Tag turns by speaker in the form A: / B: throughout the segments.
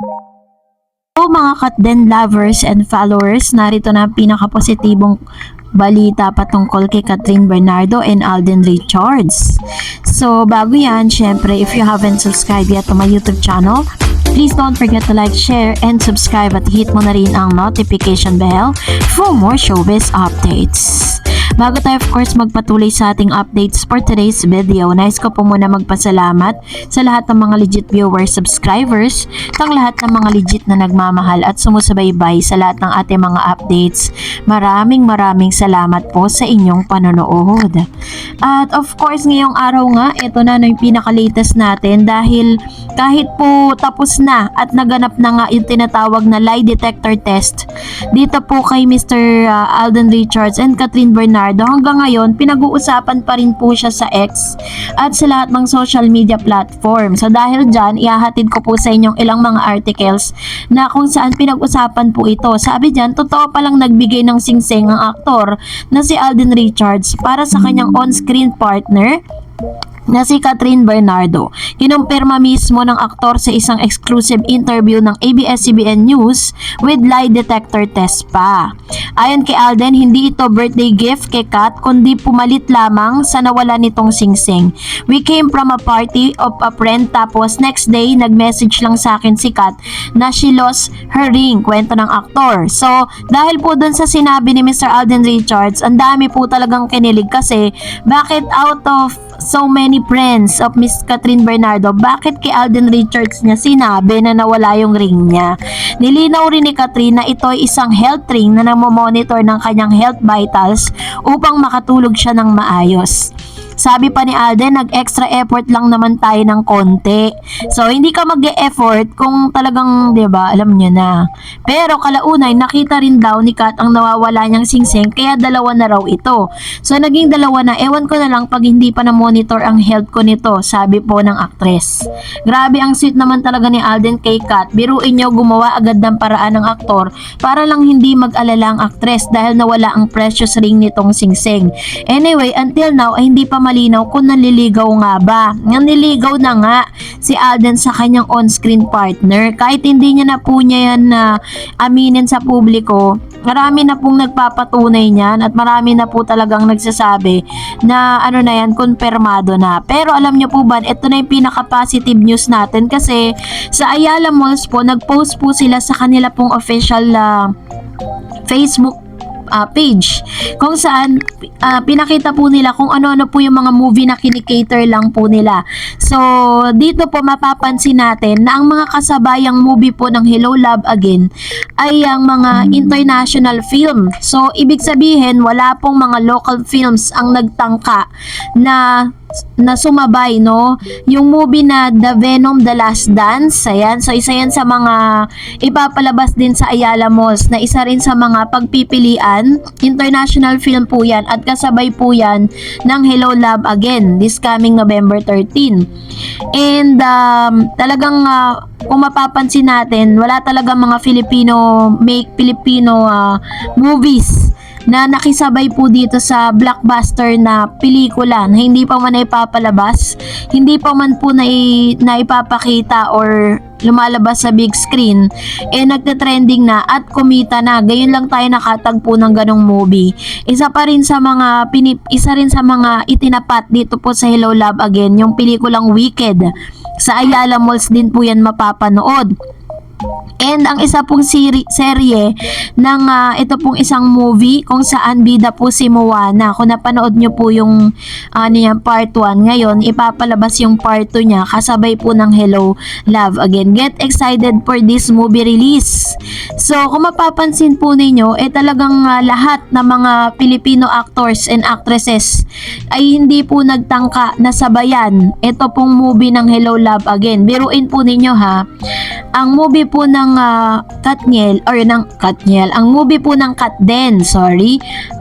A: So mga Katden lovers and followers, narito na ang pinaka-positibong balita patungkol kay Catherine Bernardo and Alden Richards. So bago yan, syempre if you haven't subscribed yet to my YouTube channel, please don't forget to like, share, and subscribe at hit mo na rin ang notification bell for more showbiz updates. Bago tayo of course magpatuloy sa ating updates for today's video, nais ko po muna magpasalamat sa lahat ng mga legit viewers, subscribers, at lahat ng mga legit na nagmamahal at sumusubaybay sa lahat ng ating mga updates. Maraming salamat po sa inyong panonood. At of course ngayong araw nga, ito na yung pinaka-latest natin dahil kahit po tapos na at naganap na nga yung tinatawag na lie detector test dito po kay Mr. Alden Richards and Catherine Bernardo, hanggang ngayon pinag-uusapan pa rin po siya sa X at sa lahat ng social media platform. So dahil dyan, ihahatid ko po sa inyong ilang mga articles na kung saan pinag-usapan po ito. Sabi dyan, totoo palang nagbigay ng singsing ang aktor na si Alden Richards para sa kanyang on-screen partner na si Catherine Bernardo. Kinumpirma mismo ng aktor sa isang exclusive interview ng ABS-CBN News with lie detector test pa. Ayon kay Alden, hindi ito birthday gift kay Kat kundi pumalit lamang sa nawala nitong singsing. We came from a party of a friend tapos next day nag-message lang sa akin si Kat na she lost her ring, kwento ng aktor. So dahil po dun sa sinabi ni Mr. Alden Richards, ang dami po talagang kinilig kasi bakit out of so many friends of Miss Catherine Bernardo, bakit kay Alden Richards niya sinabi na nawala yung ring niya? Nilinaw rin ni Catherine na ito ay isang health ring na namomonitor ng kanyang health vitals upang makatulog siya ng maayos. Sabi pa ni Alden, nag-extra effort lang naman tayo ng konti. So, hindi ka mag-e-effort kung talagang, 'di ba, alam niyo na. Pero kalaunay, nakita rin daw ni Kat ang nawawala niyang singsing, kaya dalawa na raw ito. So, naging dalawa na. Ewan ko na lang pag hindi pa na-monitor ang health ko nito, sabi po ng actress. Grabe, ang sweet naman talaga ni Alden kay Kat. Biruin niyo, gumawa agad ng paraan ng aktor para lang hindi mag-alala ang actress dahil nawala ang precious ring nitong singsing. Anyway, until now ay hindi pa malinaw kung nanliligaw nga ba. Nanliligaw na nga si Alden sa kanyang on-screen partner. Kahit hindi niya na po niya yan na aminin sa publiko, marami na pong nagpapatunay niyan at marami na po talagang nagsasabi na ano na yan, konfirmado na. Pero alam niyo po ba, ito na yung pinaka-positive news natin kasi sa Ayala Malls po, nag-post po sila sa kanila pong official Facebook page kung saan pinakita po nila kung ano-ano po yung mga movie na kinikater lang po nila. So dito po mapapansin natin na ang mga kasabayang movie po ng Hello Love Again ay ang mga international film. So ibig sabihin wala pong mga local films ang nagtangka na sumabay, no? Yung movie na The Venom The Last Dance, ayan. So isa yan sa mga ipapalabas din sa Ayala Malls na isa rin sa mga pagpipilian. International film po yan at kasabay po yan ng Hello Love Again this coming November 13. And talagang kung mapapansin natin, wala talagang mga Filipino movies na nakisabay po dito sa blockbuster na pelikula na hindi pa man ipapalabas, hindi pa man po naipapakita or lumalabas sa big screen, nagte-trending na at kumita na. Gayon lang tayo nakatagpo ng ganong movie. Isa rin sa mga itinapat dito po sa Hello Love Again, yung pelikulang Wicked. Sa Ayala Malls din po yan mapapanood. And ang isa pong serye ng ito pong isang movie kung saan bida po si Moana. Kung napanood nyo po yung part 1, ngayon ipapalabas yung part 2 niya kasabay po ng Hello Love Again. Get excited for this movie release. So kung mapapansin po ninyo, talagang lahat ng mga Filipino actors and actresses ay hindi po nagtangka na sabayan ito pong movie ng Hello Love Again. Biruin po ninyo ha, ang movie po ng ang movie po ng Katden,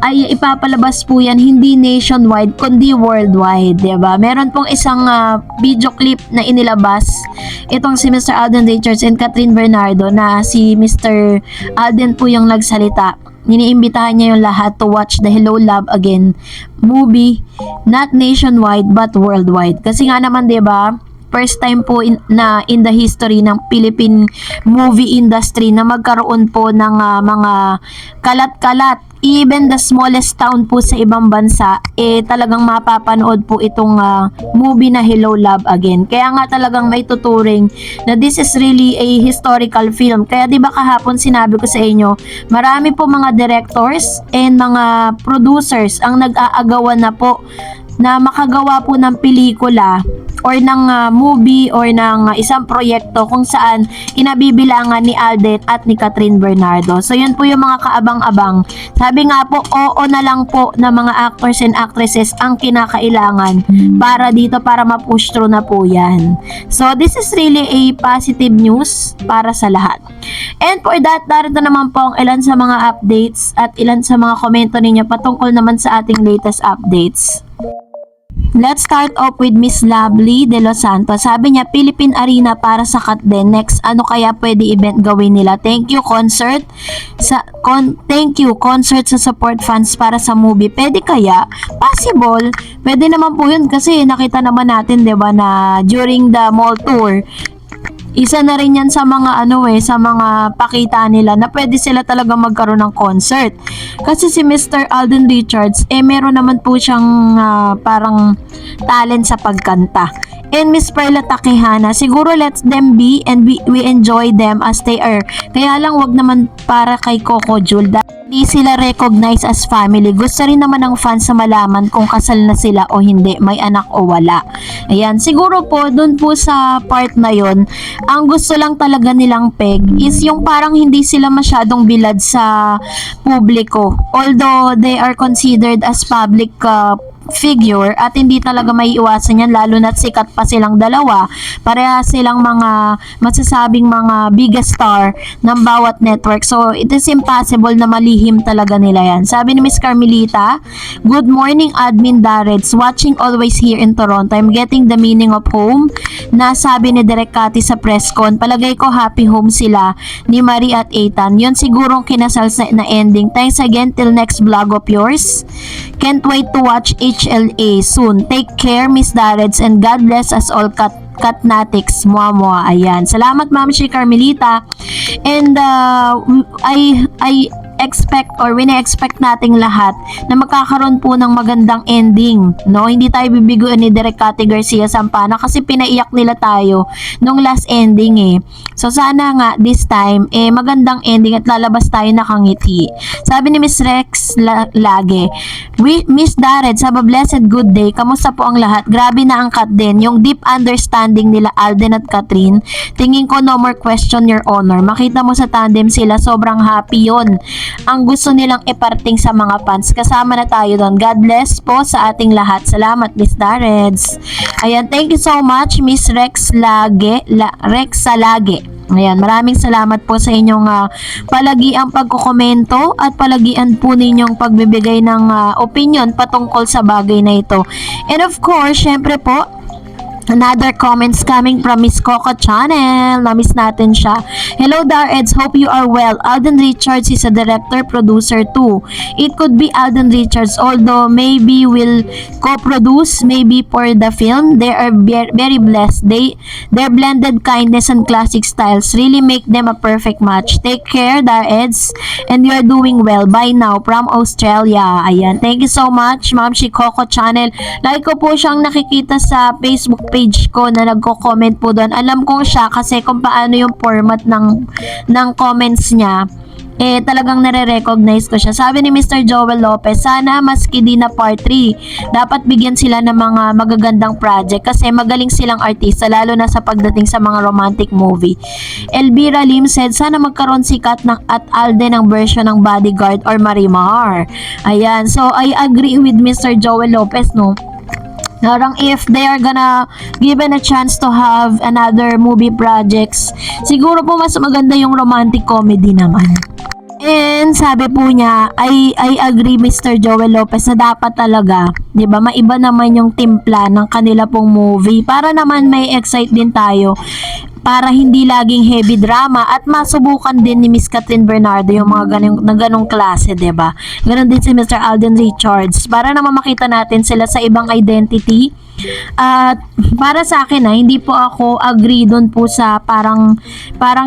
A: ay ipapalabas po yan hindi nationwide kundi worldwide, diba? Meron pong isang video clip na inilabas itong si Mr. Alden Richards and Catherine Bernardo na si Mr. Alden po yung nagsalita. Iniimbitahan niya yung lahat to watch the Hello Love Again movie, not nationwide but worldwide. Kasi nga naman 'di ba, first time po in the history ng Philippine movie industry na magkaroon po ng mga kalat-kalat, even the smallest town po sa ibang bansa, talagang mapapanood po itong movie na Hello Love Again. Kaya nga talagang may tuturing na this is really a historical film. Kaya di ba kahapon sinabi ko sa inyo, marami po mga directors and mga producers ang nag-aagawan na po na makagawa po ng pelikula or ng movie or ng isang proyekto kung saan kinabibilangan ni Alden at ni Catherine Bernardo. So yun po yung mga kaabang-abang. Sabi nga po, oo na lang po na mga actors and actresses ang kinakailangan para dito, para ma-push through na po yan. So this is really a positive news para sa lahat. And for that, narito naman po ang ilan sa mga updates at ilan sa mga komento ninyo patungkol naman sa ating latest updates. Let's start off with Miss Lovely De Los Santos. Sabi niya, Philippine Arena para sa Katden. Next, ano kaya pwede event gawin nila? Thank you, concert. Thank you, concert sa support fans para sa movie. Pwede kaya? Possible. Pwede naman po yun kasi nakita naman natin, 'di ba, na during the mall tour, isa na rin yan sa mga sa mga pakita nila na pwede sila talaga magkaroon ng concert. Kasi si Mr. Alden Richards, meron naman po siyang parang talent sa pagkanta. And Miss Perla Takehana, siguro let them be and we enjoy them as they are. Kaya lang wag naman para kay Coco Jul. Hindi sila recognize as family. Gusto rin naman ng fans na malaman kung kasal na sila o hindi, may anak o wala. Ayan, siguro po dun po sa part na yon, ang gusto lang talaga nilang peg is yung parang hindi sila masyadong bilad sa publiko. Although they are considered as public figure at hindi talaga may iwasan yan, lalo na't sikat pa silang dalawa, pareha silang mga masasabing mga biggest star ng bawat network, so it is impossible na malihim talaga nila yan. Sabi ni Miss Carmelita, good morning admin Dareds, watching always here in Toronto, I'm getting the meaning of home na sabi ni Direk Cathy sa press con, palagay ko happy home sila ni Marie at Ethan, yun sigurong kinasal na ending. Thanks again, till next vlog of yours, can't wait to watch HLA soon. Take care, Miss Dareds, and God bless us all, Katnatics. Mua. Ayan. Salamat, Ma'am Shi Carmelita. And I expect or wine-expect nating lahat na magkakaroon po ng magandang ending, no? Hindi tayo bibiguan ni Direk Cathy Garcia Sampana kasi pinaiyak nila tayo nung last ending So sana nga this time magandang ending at lalabas tayo nakangiti. Sabi ni Miss Rex Lage, Miss Dareds, have a blessed good day. Kamusta po ang lahat? Grabe na ang Katden, yung deep understanding nila Alden at Catherine. Tingin ko no more question, Your Honor. Makita mo sa tandem sila, sobrang happy yon. Ang gusto nilang iparting sa mga fans. Kasama na tayo doon. God bless po sa ating lahat. Salamat, Miss Dareds. Ayan, thank you so much, Miss Rex Lage. Rex Salage. Ayan, maraming salamat po sa inyong palagiang pagkokomento at palagian po ninyong pagbibigay ng opinion patungkol sa bagay na ito. And of course, syempre po, another comments coming from Miss Coco Channel. Na-miss natin siya. Hello Dareds, hope you are well. Alden Richards is a director, producer too. It could be Alden Richards, although maybe will co-produce maybe for the film. They are very blessed. Their blended kindness and classic styles really make them a perfect match. Take care Dareds, and you are doing well. Bye now from Australia. Ayan, thank you so much, Ma'am Shi Coco Channel. Like ko po siyang nakikita sa Facebook page ko na nagko-comment po doon. Alam ko siya kasi kung paano yung format ng comments niya, talagang nare-recognize ko siya. Sabi ni Mr. Joel Lopez, sana maski di na part 3, dapat bigyan sila ng mga magagandang project kasi magaling silang artista, lalo na sa pagdating sa mga romantic movie. Elvira Lim said, sana magkaroon si Kat at Alden ng version ng Bodyguard or Marimar. Ayan, so I agree with Mr. Joel Lopez, no? Parang if they are gonna given a chance to have another movie projects, siguro po mas maganda yung romantic comedy naman. And sabi po niya, I agree Mr. Joel Lopez na dapat talaga, 'di ba? Maiba naman yung timpla ng kanila pong movie para naman may excite din tayo. Para hindi laging heavy drama at masubukan din ni Miss Catherine Bernardo yung mga ganong klase, 'di ba? Ganon din si Mr. Alden Richards para naman makita natin sila sa ibang identity At para sa akin hindi po ako agree doon po sa parang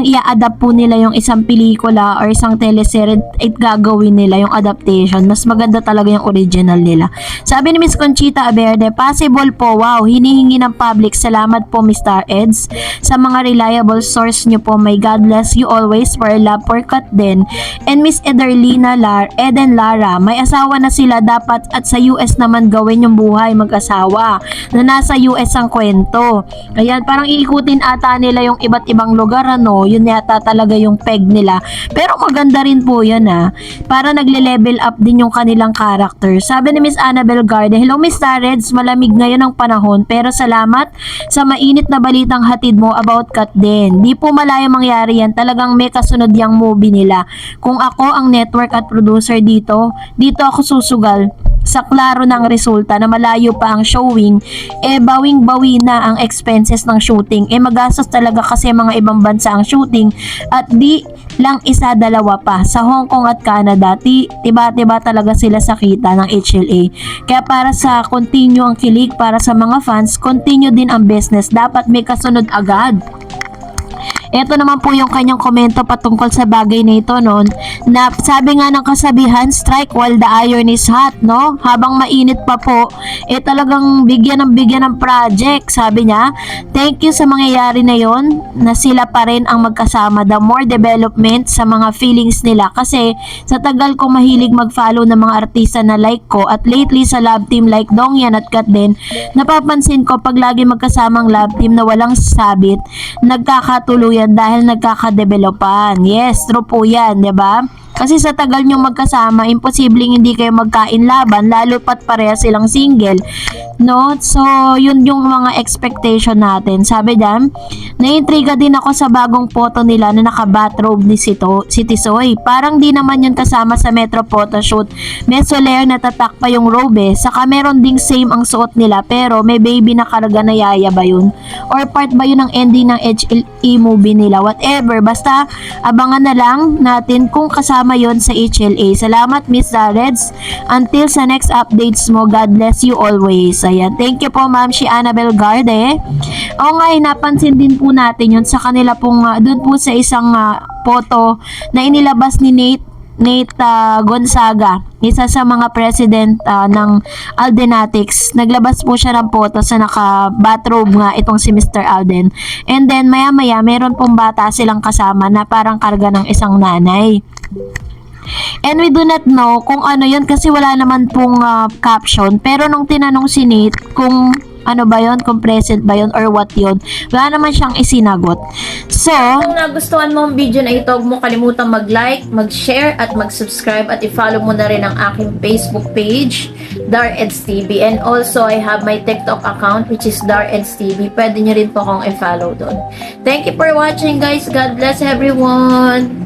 A: i-adapt po nila yung isang pelikula or isang teleserye at gagawin nila yung adaptation. Mas maganda talaga yung original nila. Sabi ni Miss Conchita Aberde, possible po, wow, hinihingi ng public. Salamat po Mr. Eds sa mga reliable source nyo po. May God bless you always for love for Kat din. And Miss Eden Lara, may asawa na sila dapat at sa US naman gawin yung buhay mag-asawa na nasa US ang kwento. Ayan, parang iikutin ata nila yung iba't ibang lugar, yun yata talaga yung peg nila. Pero maganda rin po yan para nagle-level up din yung kanilang character. Sabi ni Miss Annabel Garde, hello Miss Reds, malamig ngayon ang panahon pero salamat sa mainit na balitang hatid mo about Kat din. Di po malayo mangyari yan, talagang may kasunod yung movie nila. Kung ako ang network at producer dito ako susugal sa klaro ng resulta na malayo pa ang showing, bawing-bawi na ang expenses ng shooting. Magastos talaga kasi mga ibang bansa ang shooting at di lang isa, dalawa pa. Sa Hong Kong at Canada, tiba-tiba talaga sila sa kita ng HLA. Kaya para sa continue ang kilig, para sa mga fans, continue din ang business. Dapat may kasunod agad. Ito naman po yung kanyang komento patungkol sa bagay na ito na sabi nga ng kasabihan, strike while the iron is hot, habang mainit pa po, talagang bigyan ng project. Sabi niya, thank you sa mangyayari na yon na sila pa rin ang magkasama, the more development sa mga feelings nila, kasi sa tagal kong mahilig mag-follow ng mga artista na like ko at lately sa love team like Dongyan at Kat din, napapansin ko pag lagi magkasamang love team na walang sabit, nagkakatuluyan dahil nagkakadevelopan. Yes, true po yan, diba? Kasi sa tagal nyo magkasama, imposibleng hindi kayo magkain laban, lalo pat pareha silang single. So, yun yung mga expectation natin. Sabi dyan, naiintriga din ako sa bagong photo nila na naka-bathrobe ni si Tisoy. Parang di naman yun kasama sa Metro Photoshoot. May soler na tatak pa yung robe. Saka meron ding same ang suot nila, pero may baby na karga na yaya ba yun? Or part ba yun ng ending ng HLE movie nila? Whatever. Basta, abangan na lang natin kung kasama yon sa HLA. Salamat Miss Reds. Until sa next updates mo, God bless you always. Ayan. Thank you po Ma'am si Annabel Garde. O nga, napansin din po natin yun sa kanila pong doon po sa isang photo na inilabas ni Nate Gonzaga, isa sa mga president ng Aldenatics. Naglabas po siya ng photo sa naka-bathrobe nga itong si Mr. Alden. And then maya-maya meron pong bata silang kasama na parang karga ng isang nanay. And we do not know kung ano yun kasi wala naman pong caption. Pero nung tinanong si Nate kung ano ba yun, kung present ba yun or what yun, wala naman siyang isinagot. So, kung nagustuhan mo ang video na ito, huwag mo kalimutang mag-like, mag-share at mag-subscribe at i-follow mo na rin ang aking Facebook page, Dareds TV. And also, I have my TikTok account which is Dareds TV. Pwede nyo rin po akong i-follow doon. Thank you for watching guys. God bless everyone.